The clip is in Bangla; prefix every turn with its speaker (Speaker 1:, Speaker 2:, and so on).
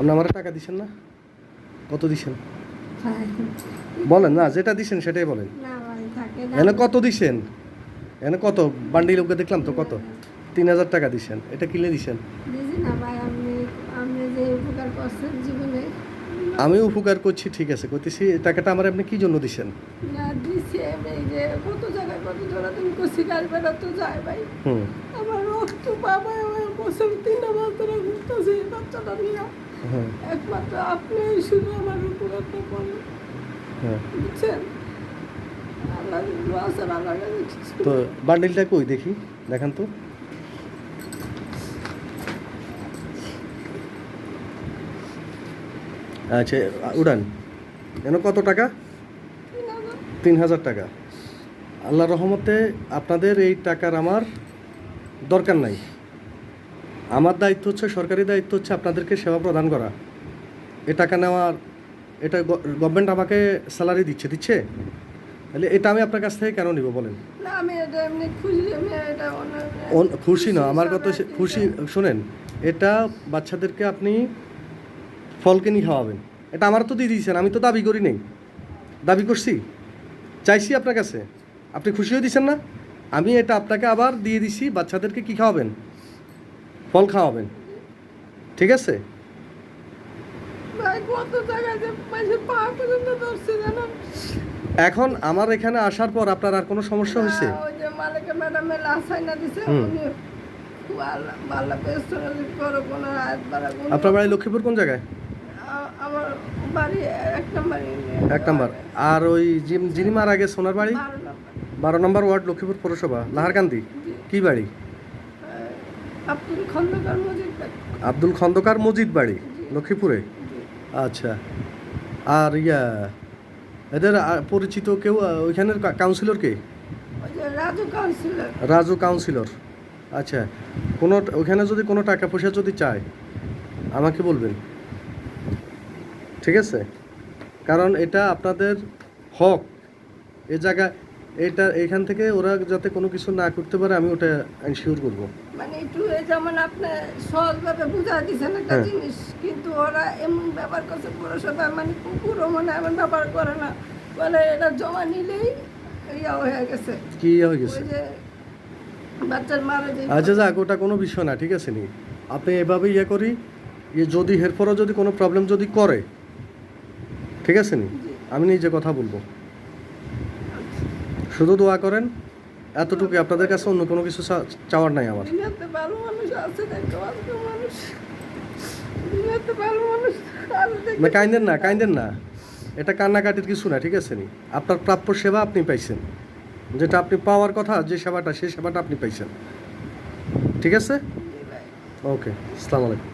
Speaker 1: আপনি আমার টাকা দিছেন না? কত দিছেন বলেন না, যেটা দিছেন সেটাই বলেন। এনে কত দিছেন? এনে কত বান্ডিল ওকে দেখলাম তো, কত? 3000 টাকা দিছেন। এটা কিলে দিছেন? আমি উপকার করছি, ঠিক আছে, কইতেছি টাকাটা আমার আপনি কি জন্য দিছেন?
Speaker 2: আমার রক্ত বাবা আমার বছর 3 বছর ঘুরতেছে বাচ্চাটা নিয়ে। একমাত্র আপনি শুধু আমার উপকারটা করেন। বুঝছেন?
Speaker 1: তো বান্ডিলটা কই দেখি, দেখান তো। আচ্ছা উড়ান। এনে কত টাকা? 3000 টাকা। আল্লাহ রহমতে আপনাদের এই টাকার আমার দরকার নাই। আমার দায়িত্ব হচ্ছে, সরকারি দায়িত্ব হচ্ছে আপনাদেরকে সেবা প্রদান করা। এ টাকা নেওয়ার, এটা গভর্নমেন্ট আমাকে স্যালারি দিচ্ছে, তাহলে এটা আমি আপনার কাছ থেকে কেন নিব বলেন? খুশি না, আমার কথা খুশি শুনেন। এটা বাচ্চাদেরকে আপনি ফল কিনে খাওয়াবেন, এটা আমার তো দিয়ে দিয়েছেন, আমি তো দাবি করি নেই। দাবি করছি, চাইছি আপনার কাছে, আপনি খুশি হয়ে দিচ্ছেন না? আমি এটা আপনাকে আবার দিয়ে দিছি, বাচ্চাদেরকে কি খাওয়াবেন? ফল খাওয়াবেন, ঠিক আছে? এখন আমার এখানে আসার পর আপনার আর কোনো সমস্যা হয়েছে? আপনার বাড়ি লক্ষ্মীপুর কোন জায়গায়?
Speaker 2: আমার বাড়ি
Speaker 1: 1 নম্বর। আর ওই যিনি মারা গেছে ওনার বাড়ি 12 নম্বর ওয়ার্ড, লক্ষ্মীপুর পৌরসভা, লাহারকান্দি। কি বাড়ি? আব্দুল খন্দকার মজিদ বাড়ি লক্ষ্মীপুরে। আচ্ছা। আর এদের পরিচিত কেউ ওইখানের কাউন্সিলর কে? রাজু কাউন্সিলর। আচ্ছা, কোনো ওইখানে যদি কোনো টাকা পয়সা যদি চায় আমাকে বলবেন, ঠিক আছে? কারণ এটা আপনাদের হক। এ জায়গায় এটা এখান থেকে ওরা যাতে কোনো কিছু না করতে পারে আমি ওটা এনশিওর করবো।
Speaker 2: মানে একটু যেমন আপনি সহজভাবে বুঝাই দিচ্ছেন একটা জিনিস, কিন্তু ওরা এমন ব্যবহার করছে পুরসভা, মানে কুকুরও মনে এমন ব্যবহার করে না, বলে এটা জমা নিলেই ইয়া হয়ে গেছে।
Speaker 1: কি হয়ে গেছে?
Speaker 2: বাচ্চার মারা যায়।
Speaker 1: আচ্ছা যাক, ওটা কোনো বিষয় না, ঠিক আছে নি? আপনি এভাবে করি, যদি এরপরও যদি কোনো প্রবলেম যদি করে, ঠিক আছে নি, আমি নিজে কথা বলবো। শুধু দোয়া করেন, এতটুকু আপনাদের কাছে, অন্য কোনো কিছু চাওয়ার নাই আমার। কাইন্দেন না, এটা কান্নাকাটির কিছু না, ঠিক আছে নি? আপনার প্রাপ্য সেবা আপনি পাইছেন, যেটা আপনি পাওয়ার কথা, যে সেবাটা, সেই সেবাটা আপনি পাইছেন, ঠিক আছে? ওকে, আসসালামু আলাইকুম।